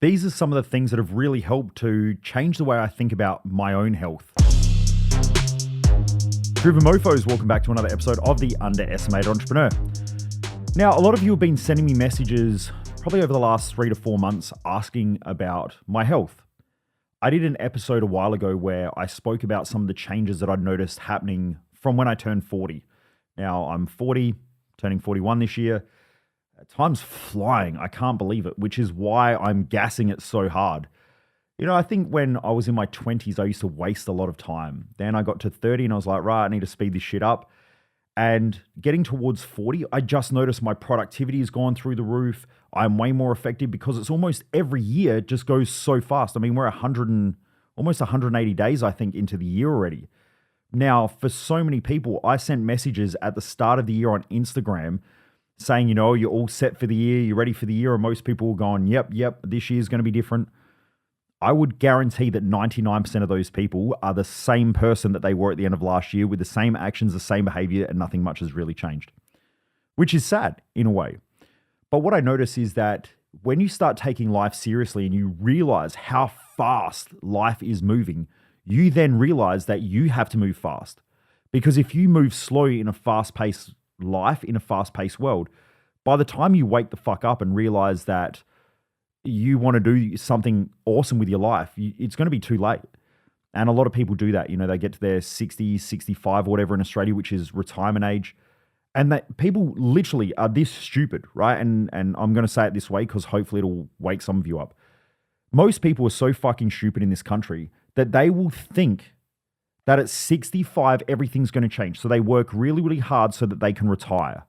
These are some of the things that have really helped to change the way I think about my own health. Driven Mofos, welcome back to another episode of The Underestimated Entrepreneur. Now, a lot of you have been sending me messages probably over the last 3 to 4 months asking about my health. I did an episode a while ago where I spoke about some of the changes that I'd noticed happening from when I turned 40. Now, I'm 40, turning 41 this year. Time's flying. I can't believe it, which is why I'm gassing it so hard. You know, I think when I was in my 20s, I used to waste a lot of time. Then I got to 30 and I was like, right, I need to speed this shit up. And getting towards 40, I just noticed my productivity has gone through the roof. I'm way more effective because it's almost every year just goes so fast. I mean, we're almost 180 days, I think, into the year already. Now, for so many people, I sent messages at the start of the year on Instagram saying, you know, you're all set for the year, you're ready for the year. And most people were going, yep, this year's going to be different. I would guarantee that 99% of those people are the same person that they were at the end of last year with the same actions, the same behavior, and nothing much has really changed, which is sad in a way. But what I notice is that when you start taking life seriously and you realize how fast life is moving, you then realize that you have to move fast. Because if you move slow in a fast-paced life, in a fast-paced world, by the time you wake the fuck up and realize that you want to do something awesome with your life, it's going to be too late. And a lot of people do that. You know, they get to their 60, 65 or whatever in Australia, which is retirement age. And that people literally are this stupid, right? And I'm going to say it this way because hopefully it'll wake some of you up. Most people are so fucking stupid in this country that they will think that at 65, everything's going to change. So they work really, really hard so that they can retire.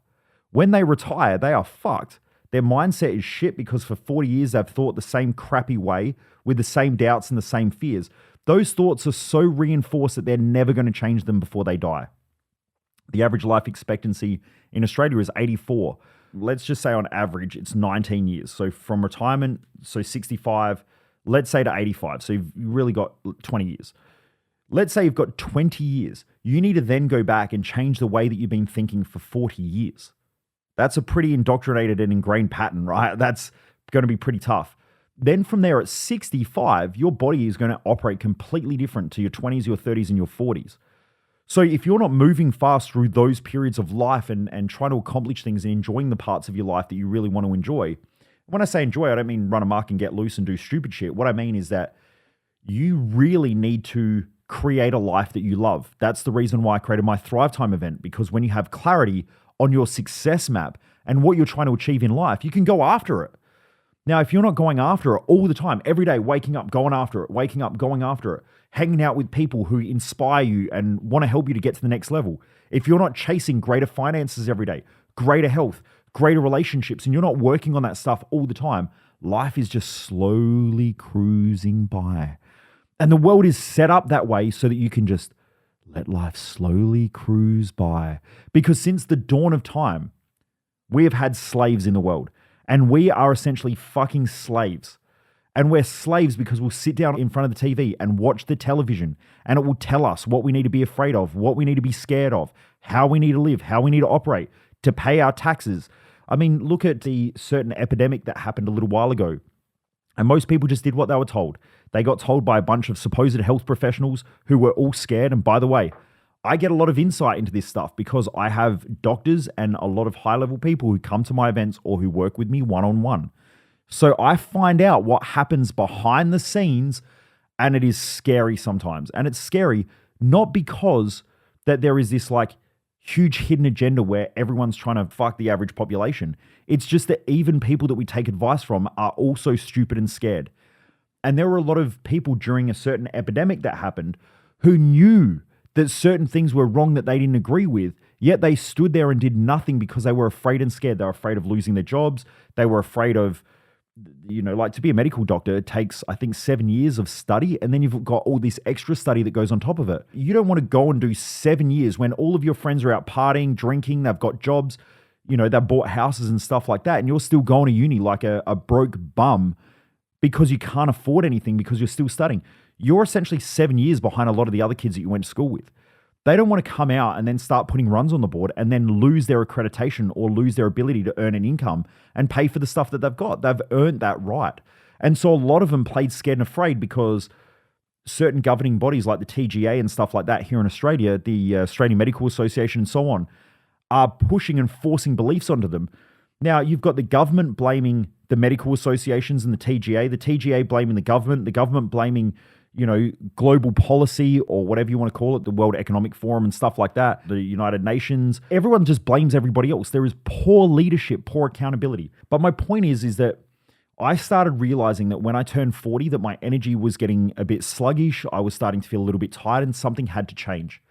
When they retire, they are fucked. Their mindset is shit because for 40 years, they've thought the same crappy way with the same doubts and the same fears. Those thoughts are so reinforced that they're never going to change them before they die. The average life expectancy in Australia is 84. Let's just say on average, it's 19 years. So from retirement, so 65, let's say to 85. So you've really got 20 years. Let's say you've got 20 years. You need to then go back and change the way that you've been thinking for 40 years. That's a pretty indoctrinated and ingrained pattern, right? That's going to be pretty tough. Then from there at 65, your body is going to operate completely different to your 20s, your 30s, and your 40s. So if you're not moving fast through those periods of life and trying to accomplish things and enjoying the parts of your life that you really want to enjoy, when I say enjoy, I don't mean run amok and get loose and do stupid shit. What I mean is that you really need to create a life that you love. That's the reason why I created my Thrive Time event, because when you have clarity on your success map and what you're trying to achieve in life, you can go after it. Now, if you're not going after it all the time, every day, waking up, going after it, waking up, going after it, hanging out with people who inspire you and want to help you to get to the next level, if you're not chasing greater finances every day, greater health, greater relationships, and you're not working on that stuff all the time, life is just slowly cruising by. And the world is set up that way so that you can just let life slowly cruise by. Because since the dawn of time, we have had slaves in the world. And we are essentially fucking slaves. And we're slaves because we'll sit down in front of the TV and watch the television. And it will tell us what we need to be afraid of, what we need to be scared of, how we need to live, how we need to operate, to pay our taxes. I mean, look at the certain epidemic that happened a little while ago. And most people just did what they were told. They got told by a bunch of supposed health professionals who were all scared. And by the way, I get a lot of insight into this stuff because I have doctors and a lot of high-level people who come to my events or who work with me one-on-one. So I find out what happens behind the scenes, and it is scary sometimes. And it's scary not because that there is this like huge hidden agenda where everyone's trying to fuck the average population. It's just that even people that we take advice from are also stupid and scared. And there were a lot of people during a certain epidemic that happened who knew that certain things were wrong that they didn't agree with, yet they stood there and did nothing because they were afraid and scared. They were afraid of losing their jobs. They were afraid of, you know, like to be a medical doctor, it takes, I think, 7 years of study. And then you've got all this extra study that goes on top of it. You don't want to go and do 7 years when all of your friends are out partying, drinking, they've got jobs, you know, they've bought houses and stuff like that. And you're still going to uni like a broke bum because you can't afford anything because you're still studying. You're essentially 7 years behind a lot of the other kids that you went to school with. They don't want to come out and then start putting runs on the board and then lose their accreditation or lose their ability to earn an income and pay for the stuff that they've got. They've earned that right. And so a lot of them played scared and afraid because certain governing bodies like the TGA and stuff like that here in Australia, the Australian Medical Association and so on, are pushing and forcing beliefs onto them. Now, you've got the government blaming the medical associations and the TGA blaming the government blaming, global policy or whatever you want to call it, the World Economic Forum and stuff like that, the United Nations. Everyone just blames everybody else. There is poor leadership, poor accountability. But my point is that I started realizing that when I turned 40, that my energy was getting a bit sluggish. I was starting to feel a little bit tired and something had to change.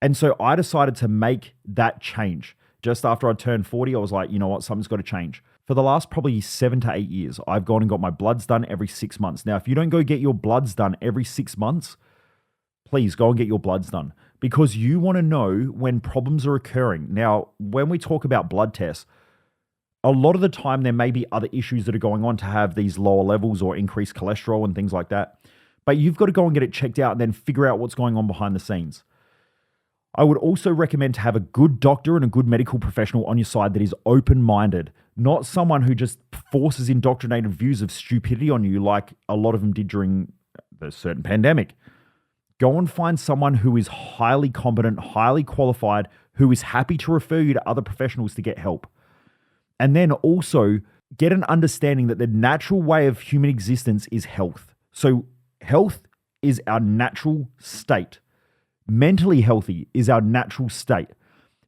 And so I decided to make that change. Just after I turned 40, I was like, you know what, something's got to change. For the last probably 7 to 8 years, I've gone and got my bloods done every 6 months. Now, if you don't go get your bloods done every 6 months, please go and get your bloods done because you want to know when problems are occurring. Now, when we talk about blood tests, a lot of the time there may be other issues that are going on to have these lower levels or increased cholesterol and things like that. But you've got to go and get it checked out and then figure out what's going on behind the scenes. I would also recommend to have a good doctor and a good medical professional on your side that is open-minded, not someone who just forces indoctrinated views of stupidity on you like a lot of them did during the certain pandemic. Go and find someone who is highly competent, highly qualified, who is happy to refer you to other professionals to get help. And then also get an understanding that the natural way of human existence is health. So health is our natural state. Mentally healthy is our natural state.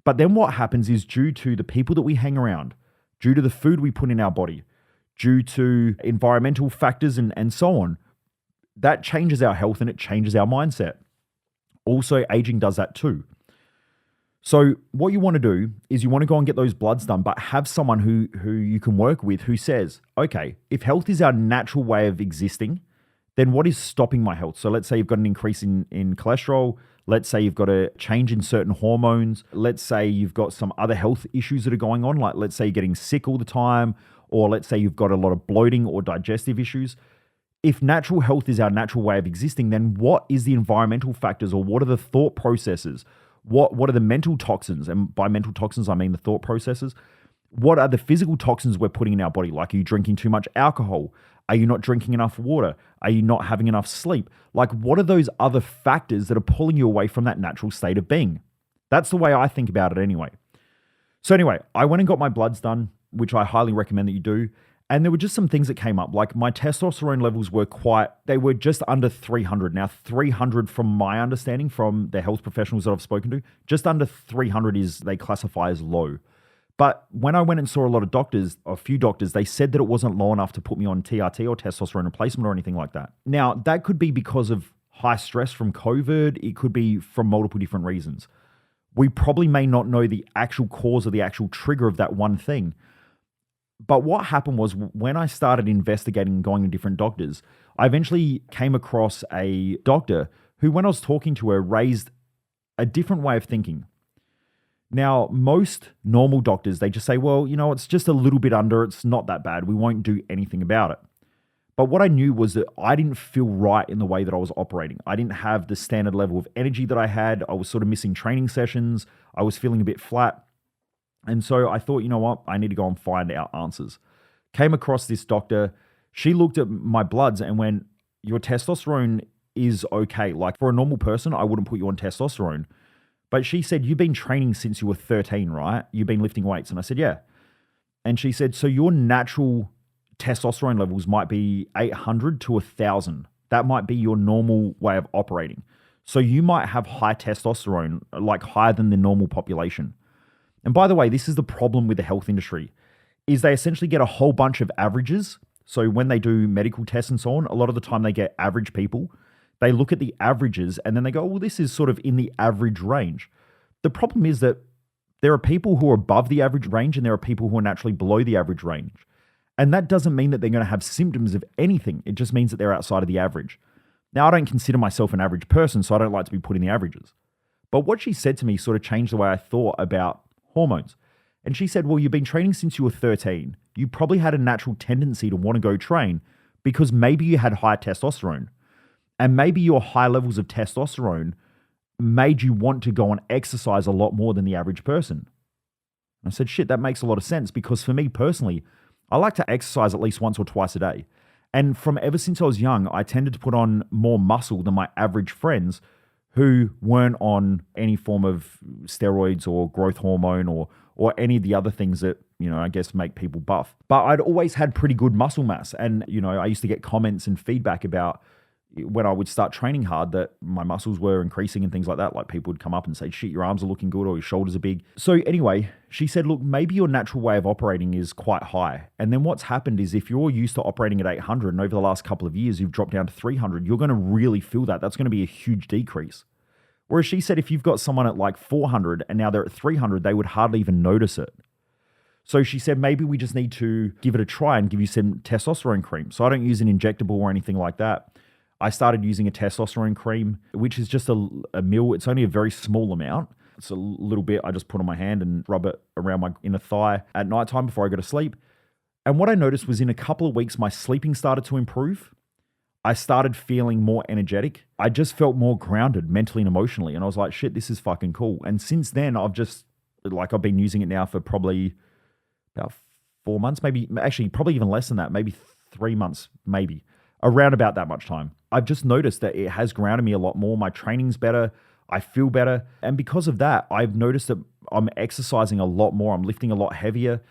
But then what happens is due to the people that we hang around, due to the food we put in our body, due to environmental factors and so on, that changes our health and it changes our mindset. Also, aging does that too. So what you want to do is you want to go and get those bloods done, but have someone who you can work with who says, okay, if health is our natural way of existing, then what is stopping my health? So let's say you've got an increase in cholesterol. Let's say you've got a change in certain hormones. Let's say you've got some other health issues that are going on. Like let's say you're getting sick all the time, or let's say you've got a lot of bloating or digestive issues. If natural health is our natural way of existing, then what is the environmental factors or what are the thought processes? What are the mental toxins? And by mental toxins, I mean the thought processes. What are the physical toxins we're putting in our body? Like, are you drinking too much alcohol? Are you not drinking enough water? Are you not having enough sleep? Like, what are those other factors that are pulling you away from that natural state of being? That's the way I think about it anyway. So anyway, I went and got my bloods done, which I highly recommend that you do. And there were just some things that came up. Like my testosterone levels they were just under 300. Now 300 from my understanding from the health professionals that I've spoken to, just under 300 they classify as low. But when I went and saw a few doctors, they said that it wasn't low enough to put me on TRT or testosterone replacement or anything like that. Now that could be because of high stress from COVID. It could be from multiple different reasons. We probably may not know the actual cause or the actual trigger of that one thing. But what happened was when I started investigating and going to different doctors, I eventually came across a doctor who, when I was talking to her, raised a different way of thinking. Now, most normal doctors, they just say, well, it's just a little bit under, it's not that bad, we won't do anything about it. But what I knew was that I didn't feel right in the way that I was operating. I didn't have the standard level of energy that I had. I was sort of missing training sessions. I was feeling a bit flat. And so I thought, you know what? I need to go and find out answers. Came across this doctor. She looked at my bloods and went, your testosterone is okay. Like for a normal person, I wouldn't put you on testosterone. But she said, you've been training since you were 13, right? You've been lifting weights. And I said, yeah. And she said, so your natural testosterone levels might be 800 to 1,000. That might be your normal way of operating. So you might have high testosterone, like higher than the normal population. And by the way, this is the problem with the health industry, is they essentially get a whole bunch of averages. So when they do medical tests and so on, a lot of the time they get average people. They look at the averages and then they go, well, this is sort of in the average range. The problem is that there are people who are above the average range and there are people who are naturally below the average range. And that doesn't mean that they're going to have symptoms of anything. It just means that they're outside of the average. Now, I don't consider myself an average person, so I don't like to be put in the averages. But what she said to me sort of changed the way I thought about hormones. And she said, well, you've been training since you were 13. You probably had a natural tendency to want to go train because maybe you had high testosterone. And maybe your high levels of testosterone made you want to go and exercise a lot more than the average person. And I said, shit, that makes a lot of sense because for me personally, I like to exercise at least once or twice a day. And from ever since I was young, I tended to put on more muscle than my average friends who weren't on any form of steroids or growth hormone or any of the other things that, I guess make people buff. But I'd always had pretty good muscle mass. And, I used to get comments and feedback about when I would start training hard that my muscles were increasing and things like that. Like people would come up and say, shit, your arms are looking good or your shoulders are big. So anyway, she said, look, maybe your natural way of operating is quite high. And then what's happened is if you're used to operating at 800 and over the last couple of years, you've dropped down to 300, you're going to really feel that. That's going to be a huge decrease. Whereas she said, if you've got someone at like 400 and now they're at 300, they would hardly even notice it. So she said, maybe we just need to give it a try and give you some testosterone cream. So I don't use an injectable or anything like that. I started using a testosterone cream, which is just a mil. It's only a very small amount. It's a little bit I just put on my hand and rub it around my inner thigh at nighttime before I go to sleep. And what I noticed was in a couple of weeks, my sleeping started to improve. I started feeling more energetic. I just felt more grounded mentally and emotionally. And I was like, shit, this is fucking cool. And since then, I've been using it now for probably about 4 months, maybe actually probably even less than that, maybe 3 months, maybe around about that much time. I've just noticed that it has grounded me a lot more. My training's better. I feel better. And because of that, I've noticed that I'm exercising a lot more. I'm lifting a lot heavier.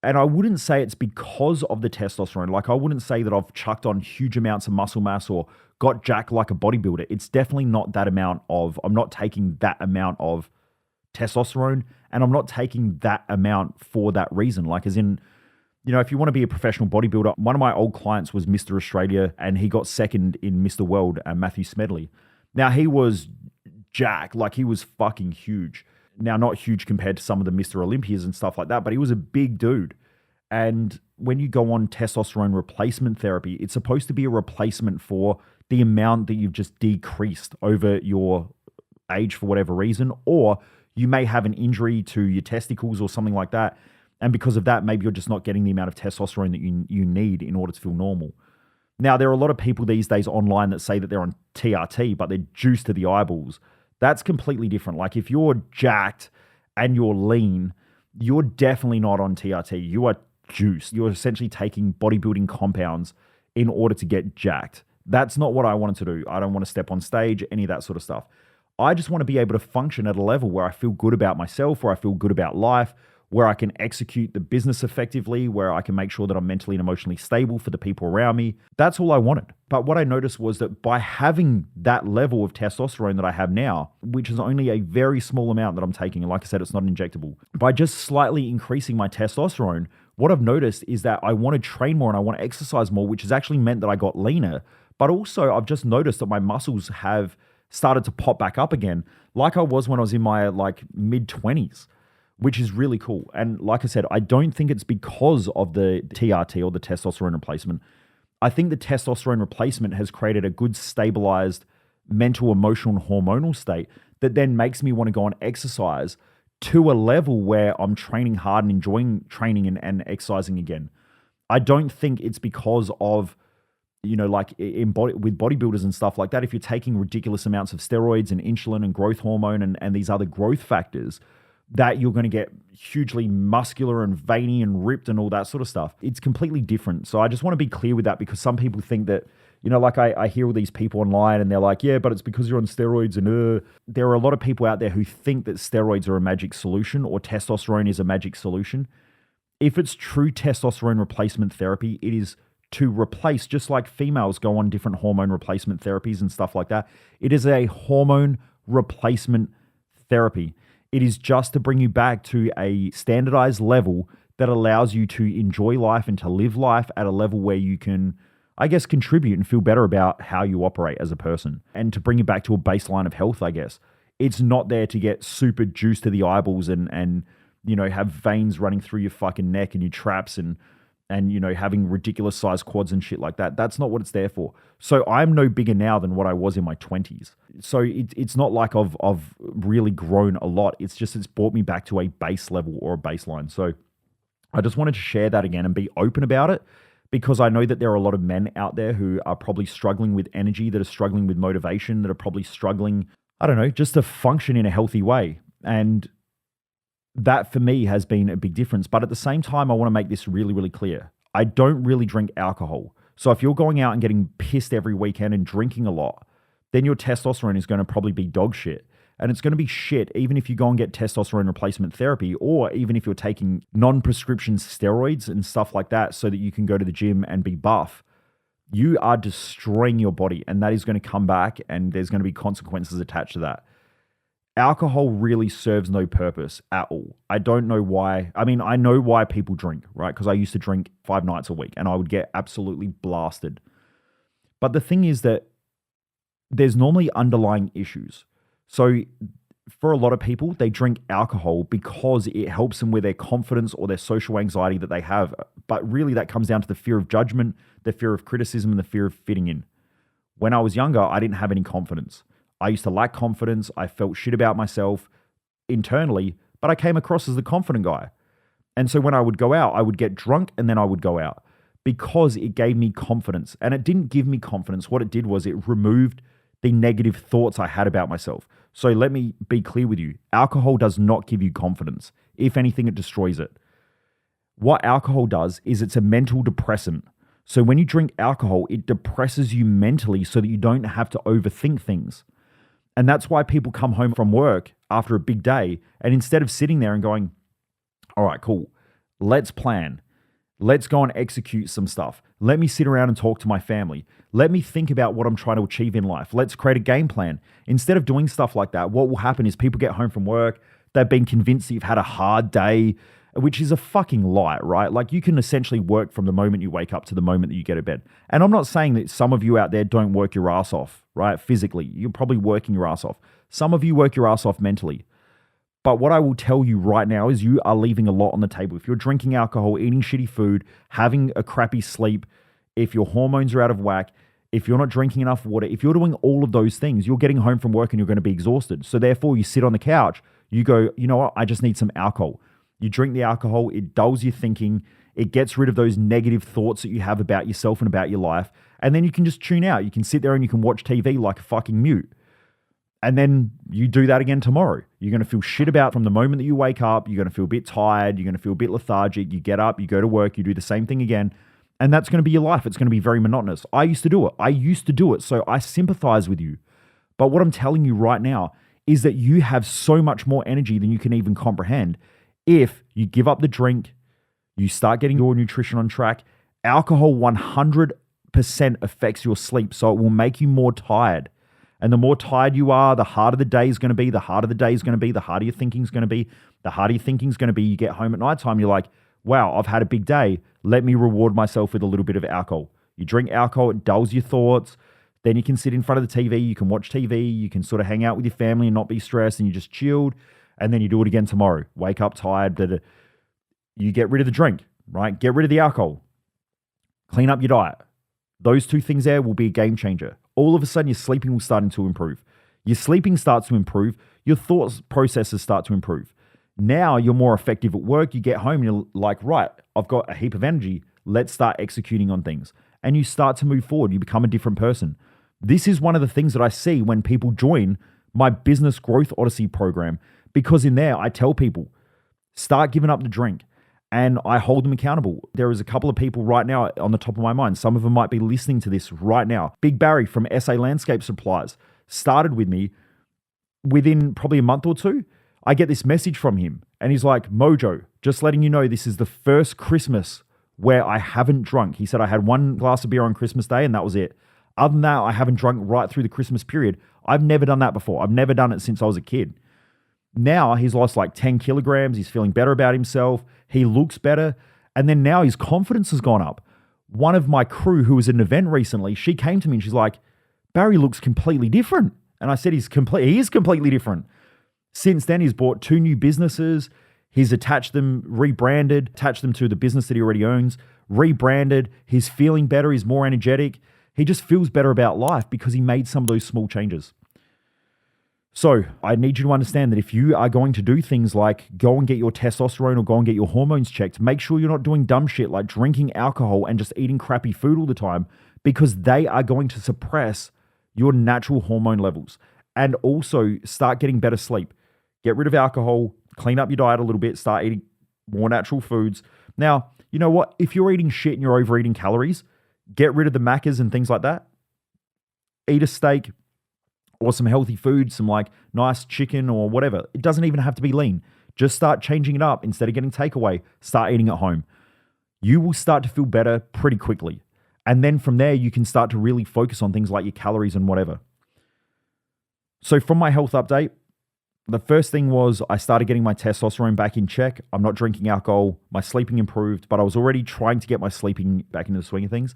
And I wouldn't say it's because of the testosterone. Like I wouldn't say that I've chucked on huge amounts of muscle mass or got jacked like a bodybuilder. It's definitely not that amount I'm not taking that amount of testosterone and I'm not taking that amount for that reason. Like as in, if you want to be a professional bodybuilder, one of my old clients was Mr. Australia and he got second in Mr. World, Matthew Smedley. Now he was jacked, like he was fucking huge. Now, not huge compared to some of the Mr. Olympias and stuff like that, but he was a big dude. And when you go on testosterone replacement therapy, it's supposed to be a replacement for the amount that you've just decreased over your age for whatever reason, or you may have an injury to your testicles or something like that. And because of that, maybe you're just not getting the amount of testosterone that you need in order to feel normal. Now, there are a lot of people these days online that say that they're on TRT, but they're juiced to the eyeballs. That's completely different. Like if you're jacked and you're lean, you're definitely not on TRT. You are juiced. You're essentially taking bodybuilding compounds in order to get jacked. That's not what I wanted to do. I don't want to step on stage, any of that sort of stuff. I just want to be able to function at a level where I feel good about myself, where I feel good about life, where I can execute the business effectively, where I can make sure that I'm mentally and emotionally stable for the people around me. That's all I wanted. But what I noticed was that by having that level of testosterone that I have now, which is only a very small amount that I'm taking, and like I said, it's not injectable, by just slightly increasing my testosterone, what I've noticed is that I want to train more and I want to exercise more, which has actually meant that I got leaner. But also I've just noticed that my muscles have started to pop back up again, like I was when I was in my mid-20s. Which is really cool. And like I said, I don't think it's because of the TRT or the testosterone replacement. I think the testosterone replacement has created a good stabilized mental, emotional, and hormonal state that then makes me want to go and exercise to a level where I'm training hard and enjoying training and exercising again. I don't think it's because of, with bodybuilders and stuff like that, if you're taking ridiculous amounts of steroids and insulin and growth hormone and these other growth factors, that you're going to get hugely muscular and veiny and ripped and all that sort of stuff. It's completely different. So I just want to be clear with that because some people think that, I hear all these people online and they're like, yeah, but it's because you're on steroids and there are a lot of people out there who think that steroids are a magic solution or testosterone is a magic solution. If it's true testosterone replacement therapy, it is to replace, just like females go on different hormone replacement therapies and stuff like that. It is a hormone replacement therapy. It is just to bring you back to a standardized level that allows you to enjoy life and to live life at a level where you can, I guess, contribute and feel better about how you operate as a person and to bring you back to a baseline of health, I guess. It's not there to get super juiced to the eyeballs and have veins running through your fucking neck and your traps and having ridiculous sized quads and shit like that. That's not what it's there for. So I'm no bigger now than what I was in my 20s. So it's not like I've really grown a lot. It's just it's brought me back to a base level or a baseline. So I just wanted to share that again and be open about it because I know that there are a lot of men out there who are probably struggling with energy, that are struggling with motivation, that are probably struggling, just to function in a healthy way. And that for me has been a big difference. But at the same time, I want to make this really, really clear. I don't really drink alcohol. So if you're going out and getting pissed every weekend and drinking a lot, then your testosterone is going to probably be dog shit. And it's going to be shit even if you go and get testosterone replacement therapy, or even if you're taking non-prescription steroids and stuff like that so that you can go to the gym and be buff. You are destroying your body, and that is going to come back, and there's going to be consequences attached to that. Alcohol really serves no purpose at all. I don't know why. I mean, I know why people drink, right? Because I used to drink 5 nights a week and I would get absolutely blasted. But the thing is that there's normally underlying issues. So for a lot of people, they drink alcohol because it helps them with their confidence or their social anxiety that they have. But really that comes down to the fear of judgment, the fear of criticism, and the fear of fitting in. When I was younger, I didn't have any confidence. I used to lack confidence. I felt shit about myself internally, but I came across as the confident guy. And so when I would go out, I would get drunk and then I would go out because it gave me confidence. And it didn't give me confidence. What it did was it removed the negative thoughts I had about myself. So let me be clear with you. Alcohol does not give you confidence. If anything, it destroys it. What alcohol does is it's a mental depressant. So when you drink alcohol, it depresses you mentally so that you don't have to overthink things. And that's why people come home from work after a big day, and instead of sitting there and going, all right, cool, let's plan. Let's go and execute some stuff. Let me sit around and talk to my family. Let me think about what I'm trying to achieve in life. Let's create a game plan. Instead of doing stuff like that, what will happen is people get home from work, they've been convinced that you've had a hard day, which is a fucking lie, right? Like you can essentially work from the moment you wake up to the moment that you get to bed. And I'm not saying that some of you out there don't work your ass off, right? Physically, you're probably working your ass off. Some of you work your ass off mentally. But what I will tell you right now is you are leaving a lot on the table. If you're drinking alcohol, eating shitty food, having a crappy sleep, if your hormones are out of whack, if you're not drinking enough water, if you're doing all of those things, you're getting home from work and you're going to be exhausted. So therefore, you sit on the couch, you go, you know what? I just need some alcohol. You drink the alcohol, it dulls your thinking, it gets rid of those negative thoughts that you have about yourself and about your life, and then you can just tune out. You can sit there and you can watch TV like a fucking mute. And then you do that again tomorrow. You're going to feel shit about from the moment that you wake up. You're going to feel a bit tired. You're going to feel a bit lethargic. You get up, you go to work, you do the same thing again. And that's going to be your life. It's going to be very monotonous. I used to do it. So I sympathize with you. But what I'm telling you right now is that you have so much more energy than you can even comprehend. If you give up the drink, you start getting your nutrition on track, alcohol 100% affects your sleep. So it will make you more tired. And the more tired you are, the harder the day is going to be, the harder the day is going to be, the harder your thinking is going to be, the harder your thinking is going to be. You get home at nighttime, you're like, wow, I've had a big day. Let me reward myself with a little bit of alcohol. You drink alcohol, it dulls your thoughts. Then you can sit in front of the TV, you can watch TV, you can sort of hang out with your family and not be stressed, and you're just chilled. And then you do it again tomorrow. Wake up tired. You get rid of the drink, right? Get rid of the alcohol. Clean up your diet. Those two things there will be a game changer. All of a sudden, your sleeping will start to improve. Your sleeping starts to improve. Your thoughts processes start to improve. Now you're more effective at work. You get home and you're like, right, I've got a heap of energy. Let's start executing on things. And you start to move forward. You become a different person. This is one of the things that I see when people join my Business Growth Odyssey program, because in there, I tell people, start giving up the drink. And I hold them accountable. There is a couple of people right now on the top of my mind. Some of them might be listening to this right now. Big Barry from SA Landscape Supplies started with me within probably a month or two. I get this message from him and he's like, Mojo, just letting you know, this is the first Christmas where I haven't drunk. He said I had one glass of beer on Christmas Day and that was it. Other than that, I haven't drunk right through the Christmas period. I've never done that before. I've never done it since I was a kid. Now he's lost like 10 kilograms. He's feeling better about himself. He looks better. And then now his confidence has gone up. One of my crew who was at an event recently, she came to me and she's like, Barry looks completely different. And I said, he is completely different. Since then, he's bought 2 new businesses. He's attached them, attached them to the business that he already owns, rebranded. He's feeling better. He's more energetic. He just feels better about life because he made some of those small changes. So I need you to understand that if you are going to do things like go and get your testosterone or go and get your hormones checked, make sure you're not doing dumb shit like drinking alcohol and just eating crappy food all the time, because they are going to suppress your natural hormone levels. And also start getting better sleep. Get rid of alcohol, clean up your diet a little bit, start eating more natural foods. Now, you know what? If you're eating shit and you're overeating calories, Get rid of the macas and things like that. Eat a steak or some healthy food, some like nice chicken or whatever. It doesn't even have to be lean. Just start changing it up. Instead of getting takeaway, start eating at home. You will start to feel better pretty quickly. And then from there, you can start to really focus on things like your calories and whatever. So from my health update, the first thing was I started getting my testosterone back in check. I'm not drinking alcohol. My sleeping improved, but I was already trying to get my sleeping back into the swing of things.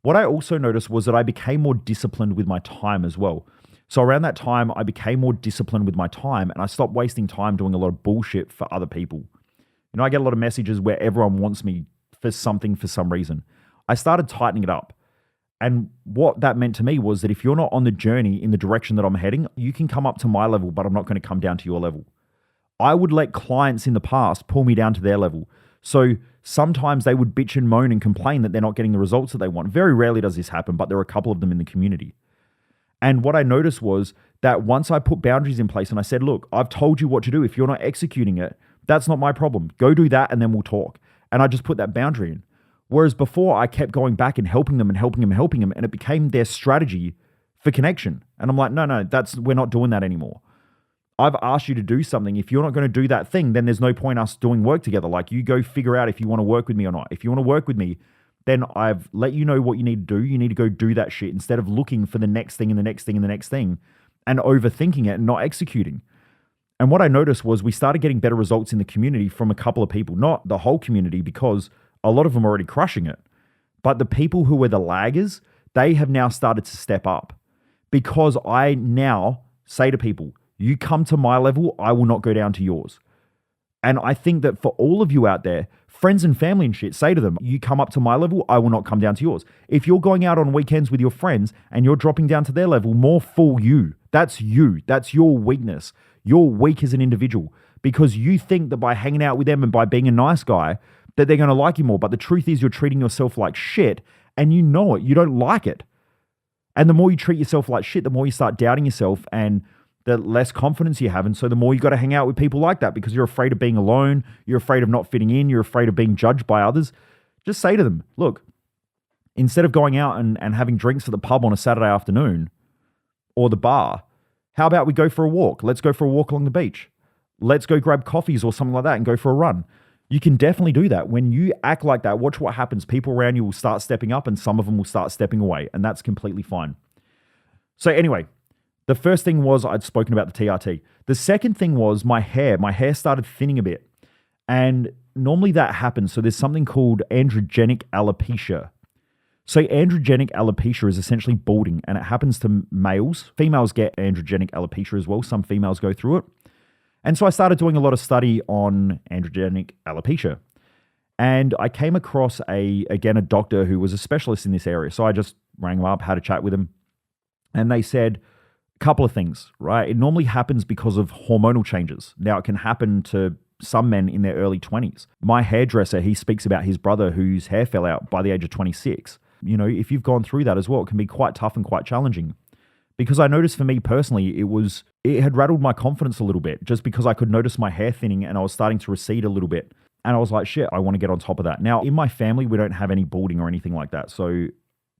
What I also noticed was that I became more disciplined with my time as well. So around that time, I became more disciplined with my time and I stopped wasting time doing a lot of bullshit for other people. You know, I get a lot of messages where everyone wants me for something for some reason. I started tightening it up. And what that meant to me was that if you're not on the journey in the direction that I'm heading, you can come up to my level, but I'm not going to come down to your level. I would let clients in the past pull me down to their level. So sometimes they would bitch and moan and complain that they're not getting the results that they want. Very rarely does this happen, but there are a couple of them in the community. And what I noticed was that once I put boundaries in place and I said, look, I've told you what to do. If you're not executing it, that's not my problem. Go do that and then we'll talk. And I just put that boundary in. Whereas before I kept going back and helping them and helping them and helping them, and it became their strategy for connection. And I'm like, no, we're not doing that anymore. I've asked you to do something. If you're not going to do that thing, then there's no point us doing work together. Like, you go figure out if you want to work with me or not. If you want to work with me, then I've let you know what you need to do. You need to go do that shit instead of looking for the next thing and the next thing and the next thing and overthinking it and not executing. And what I noticed was we started getting better results in the community from a couple of people, not the whole community, because a lot of them are already crushing it. But the people who were the laggers, they have now started to step up because I now say to people, you come to my level, I will not go down to yours. And I think that for all of you out there, friends and family and shit, say to them, you come up to my level, I will not come down to yours. If you're going out on weekends with your friends and you're dropping down to their level, more fool you. That's you. That's your weakness. You're weak as an individual because you think that by hanging out with them and by being a nice guy, that they're going to like you more. But the truth is you're treating yourself like shit and you know it. You don't like it. And the more you treat yourself like shit, the more you start doubting yourself and the less confidence you have. And so the more you got to hang out with people like that because you're afraid of being alone. You're afraid of not fitting in. You're afraid of being judged by others. Just say to them, look, instead of going out and having drinks at the pub on a Saturday afternoon or the bar, how about we go for a walk? Let's go for a walk along the beach. Let's go grab coffees or something like that and go for a run. You can definitely do that. When you act like that, watch what happens. People around you will start stepping up and some of them will start stepping away, and that's completely fine. So anyway, the first thing was I'd spoken about the TRT. The second thing was my hair. My hair started thinning a bit, and normally that happens. So there's something called androgenic alopecia. So androgenic alopecia is essentially balding, and it happens to males. Females get androgenic alopecia as well. Some females go through it. And so I started doing a lot of study on androgenic alopecia. And I came across a doctor who was a specialist in this area. So I just rang him up, had a chat with him. And they said a couple of things, right? It normally happens because of hormonal changes. Now, it can happen to some men in their early 20s. My hairdresser, he speaks about his brother whose hair fell out by the age of 26. You know, if you've gone through that as well, it can be quite tough and quite challenging. Because I noticed for me personally, it had rattled my confidence a little bit just because I could notice my hair thinning and I was starting to recede a little bit. And I was like, shit, I want to get on top of that. Now, in my family, we don't have any balding or anything like that. So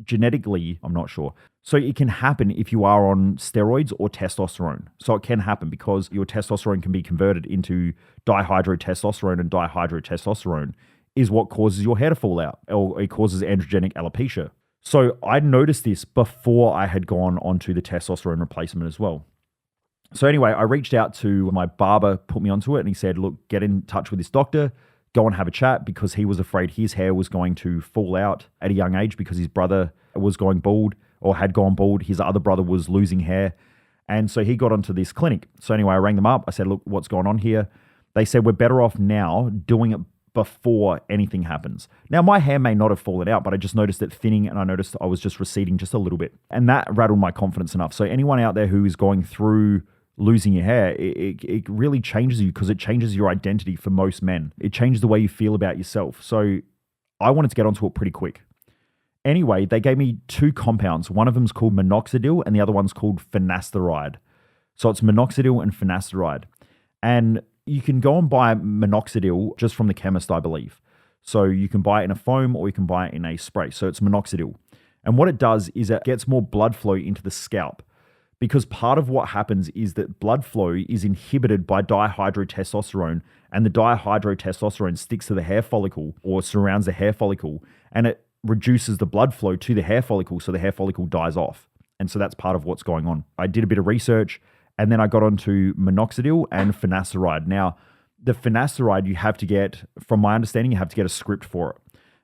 genetically, I'm not sure. So it can happen if you are on steroids or testosterone. So it can happen because your testosterone can be converted into dihydrotestosterone, and dihydrotestosterone is what causes your hair to fall out, or it causes androgenic alopecia. So I noticed this before I had gone onto the testosterone replacement as well. So anyway, I reached out to my barber, put me onto it, and he said, look, get in touch with this doctor, go and have a chat, because he was afraid his hair was going to fall out at a young age because his brother was going bald or had gone bald. His other brother was losing hair. And so he got onto this clinic. So anyway, I rang them up. I said, look, what's going on here? They said, we're better off now doing it before anything happens. Now, my hair may not have fallen out, but I just noticed it thinning and I noticed I was just receding just a little bit. And that rattled my confidence enough. So anyone out there who is going through losing your hair, it really changes you because it changes your identity for most men. It changes the way you feel about yourself. So I wanted to get onto it pretty quick. Anyway, they gave me 2 compounds. One of them is called Minoxidil and the other one's called finasteride. So it's Minoxidil and finasteride. And you can go and buy Minoxidil just from the chemist, I believe. So you can buy it in a foam or you can buy it in a spray. So it's Minoxidil. And what it does is it gets more blood flow into the scalp, because part of what happens is that blood flow is inhibited by dihydrotestosterone, and the dihydrotestosterone sticks to the hair follicle or surrounds the hair follicle, and it reduces the blood flow to the hair follicle, so the hair follicle dies off. And so that's part of what's going on. I did a bit of research, and then I got onto minoxidil and finasteride. Now, the finasteride you have to get, from my understanding, you have to get a script for it.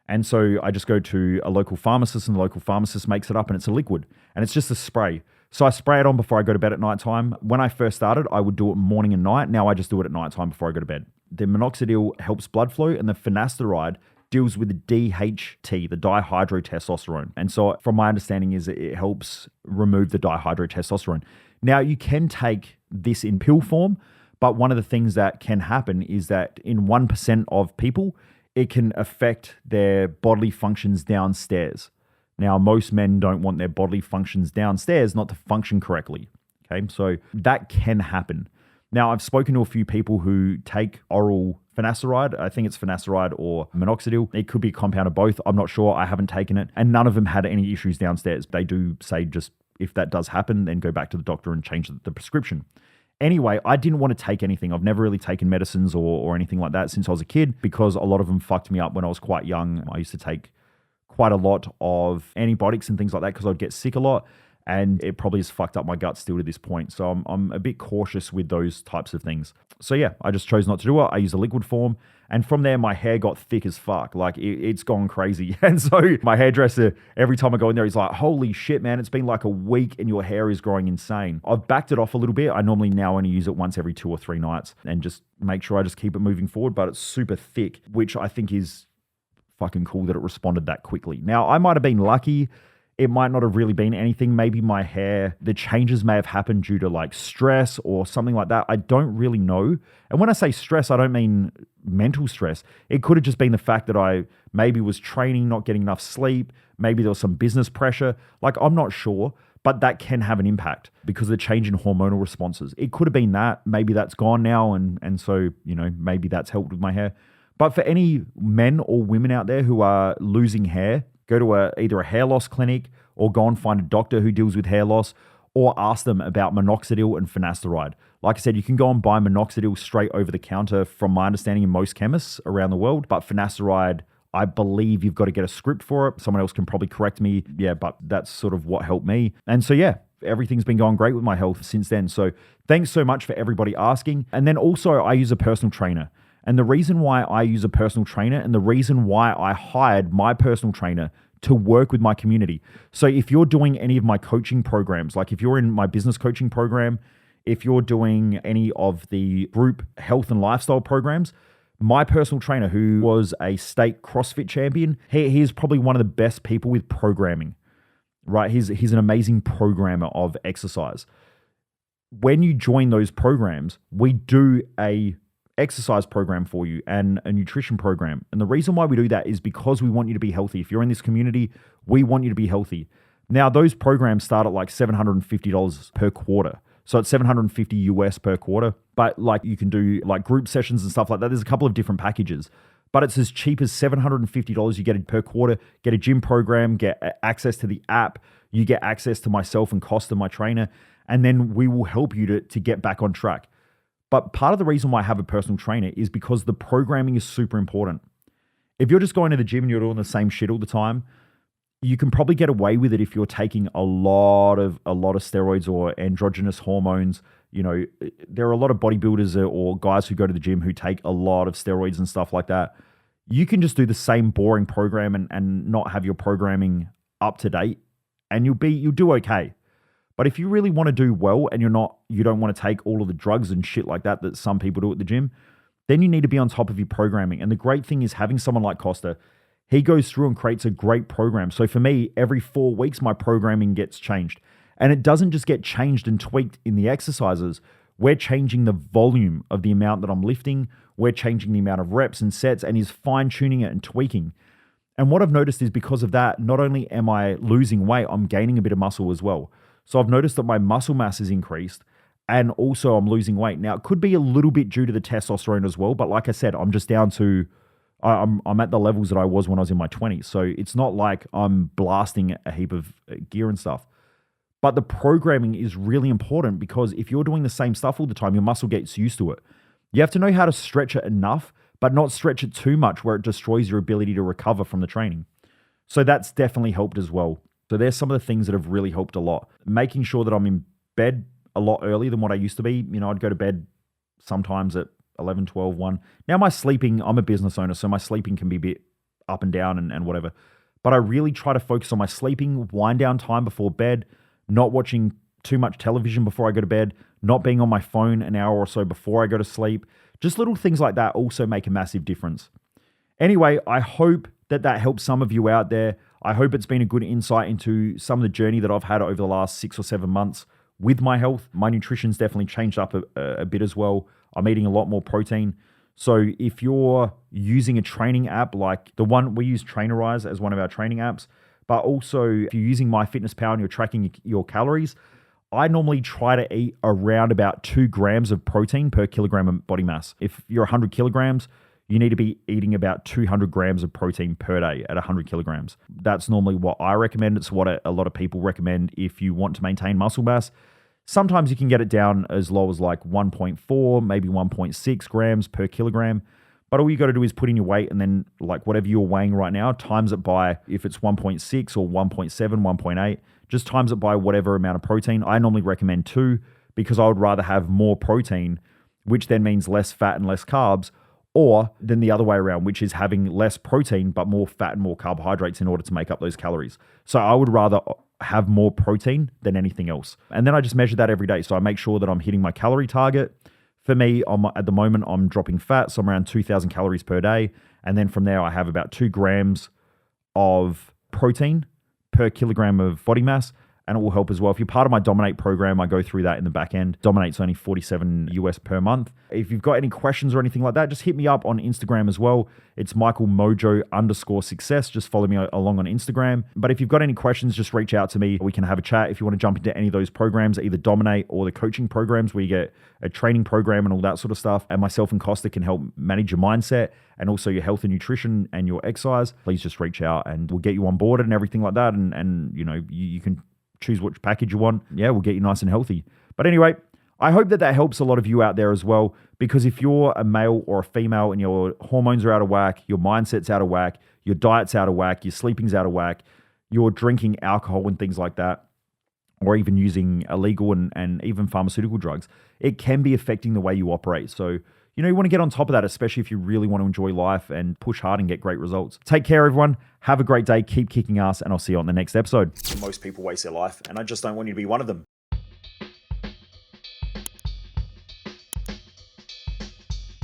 And so I just go to a local pharmacist, and the local pharmacist makes it up, and it's a liquid, and it's just a spray. So I spray it on before I go to bed at nighttime. When I first started, I would do it morning and night. Now I just do it at nighttime before I go to bed. The minoxidil helps blood flow, and the finasteride deals with the DHT, the dihydrotestosterone. And so from my understanding is it helps remove the dihydrotestosterone. Now you can take this in pill form, but one of the things that can happen is that in 1% of people, it can affect their bodily functions downstairs. Now, most men don't want their bodily functions downstairs not to function correctly. Okay, so that can happen. Now, I've spoken to a few people who take oral finasteride. I think it's finasteride or minoxidil. It could be a compound of both. I'm not sure. I haven't taken it. And none of them had any issues downstairs. They do say just if that does happen, then go back to the doctor and change the prescription. Anyway, I didn't want to take anything. I've never really taken medicines or anything like that since I was a kid, because a lot of them fucked me up when I was quite young. I used to take quite a lot of antibiotics and things like that because I'd get sick a lot, and it probably has fucked up my gut still to this point. So I'm a bit cautious with those types of things. So yeah, I just chose not to do it. I use a liquid form, and from there my hair got thick as fuck. Like it's gone crazy. And so my hairdresser, every time I go in there, he's like, holy shit, man, it's been like a week and your hair is growing insane. I've backed it off a little bit. I normally now only use it once every 2 or 3 nights and just make sure I just keep it moving forward, but it's super thick, which I think is fucking cool that it responded that quickly. Now, I might have been lucky. It might not have really been anything. Maybe my hair, the changes may have happened due to like stress or something like that. I don't really know. And when I say stress, I don't mean mental stress. It could have just been the fact that I maybe was training, not getting enough sleep. Maybe there was some business pressure. Like, I'm not sure, but that can have an impact because of the change in hormonal responses. It could have been that. Maybe that's gone now. And so, you know, maybe that's helped with my hair. But for any men or women out there who are losing hair, go to either a hair loss clinic or go and find a doctor who deals with hair loss, or ask them about minoxidil and finasteride. Like I said, you can go and buy minoxidil straight over the counter from my understanding in most chemists around the world. But finasteride, I believe you've got to get a script for it. Someone else can probably correct me. Yeah, but that's sort of what helped me. And so yeah, everything's been going great with my health since then. So thanks so much for everybody asking. And then also I use a personal trainer. And the reason why I use a personal trainer and the reason why I hired my personal trainer to work with my community. So if you're doing any of my coaching programs, like if you're in my business coaching program, if you're doing any of the group health and lifestyle programs, my personal trainer, who was a state CrossFit champion, he is probably one of the best people with programming, right? He's an amazing programmer of exercise. When you join those programs, we do a exercise program for you and a nutrition program. And the reason why we do that is because we want you to be healthy. If you're in this community, we want you to be healthy. Now, those programs start at like $750 per quarter. So it's $750 US per quarter. But like you can do like group sessions and stuff like that. There's a couple of different packages. But it's as cheap as $750 you get it per quarter, get a gym program, get access to the app, you get access to myself and Costa, my trainer, and then we will help you to get back on track. But part of the reason why I have a personal trainer is because the programming is super important. If you're just going to the gym and you're doing the same shit all the time, you can probably get away with it if you're taking a lot of steroids or androgynous hormones. You know, there are a lot of bodybuilders or guys who go to the gym who take a lot of steroids and stuff like that. You can just do the same boring program and not have your programming up to date, and you'll do okay. But if you really want to do well and you don't want to take all of the drugs and shit like that some people do at the gym, then you need to be on top of your programming. And the great thing is having someone like Costa, he goes through and creates a great program. So for me, every 4 weeks, my programming gets changed. And it doesn't just get changed and tweaked in the exercises. We're changing the volume of the amount that I'm lifting. We're changing the amount of reps and sets, and he's fine-tuning it and tweaking. And what I've noticed is because of that, not only am I losing weight, I'm gaining a bit of muscle as well. So I've noticed that my muscle mass is increased and also I'm losing weight. Now, it could be a little bit due to the testosterone as well, but like I said, I'm just down to I'm at the levels that I was when I was in my 20s. So it's not like I'm blasting a heap of gear and stuff. But the programming is really important because if you're doing the same stuff all the time, your muscle gets used to it. You have to know how to stretch it enough, but not stretch it too much where it destroys your ability to recover from the training. So that's definitely helped as well. So there's some of the things that have really helped a lot. Making sure that I'm in bed a lot earlier than what I used to be. I'd go to bed sometimes at 11, 12, 1. Now my sleeping, I'm a business owner, so my sleeping can be a bit up and down and whatever. But I really try to focus on my sleeping, wind down time before bed, not watching too much television before I go to bed, not being on my phone an hour or so before I go to sleep. Just little things like that also make a massive difference. Anyway, I hope that helps some of you out there. I hope it's been a good insight into some of the journey that I've had over the last 6 or 7 months with my health. My nutrition's definitely changed up a bit as well. I'm eating a lot more protein. So if you're using a training app like the one we use, Trainerize as one of our training apps, but also if you're using MyFitnessPal and you're tracking your calories, I normally try to eat around about 2 grams of protein per kilogram of body mass. If you're 100 kilograms, you need to be eating about 200 grams of protein per day at 100 kilograms. That's normally what I recommend. It's what a lot of people recommend if you want to maintain muscle mass. Sometimes you can get it down as low as like 1.4, maybe 1.6 grams per kilogram. But all you got to do is put in your weight and then like whatever you're weighing right now, times it by, if it's 1.6 or 1.7, 1.8, just times it by whatever amount of protein. I normally recommend 2 because I would rather have more protein, which then means less fat and less carbs, or then the other way around, which is having less protein but more fat and more carbohydrates in order to make up those calories. So I would rather have more protein than anything else. And then I just measure that every day. So I make sure that I'm hitting my calorie target. For me, at the moment, I'm dropping fat, so I'm around 2,000 calories per day. And then from there, I have about 2 grams of protein per kilogram of body mass. And it will help as well. If you're part of my Dominate program, I go through that in the back end. Dominate's only $47 US per month. If you've got any questions or anything like that, just hit me up on Instagram as well. It's MichaelMojo_success. Just follow me along on Instagram. But if you've got any questions, just reach out to me. We can have a chat. If you want to jump into any of those programs, either Dominate or the coaching programs where you get a training program and all that sort of stuff, and myself and Costa can help manage your mindset and also your health and nutrition and your exercise, please just reach out and we'll get you on board and everything like that. And you can choose which package you want. Yeah, we'll get you nice and healthy. But anyway, I hope that helps a lot of you out there as well, because if you're a male or a female and your hormones are out of whack, your mindset's out of whack, your diet's out of whack, your sleeping's out of whack, you're drinking alcohol and things like that, or even using illegal and even pharmaceutical drugs, it can be affecting the way you operate. So, you want to get on top of that, especially if you really want to enjoy life and push hard and get great results. Take care, everyone. Have a great day. Keep kicking ass, and I'll see you on the next episode. Most people waste their life, and I just don't want you to be one of them.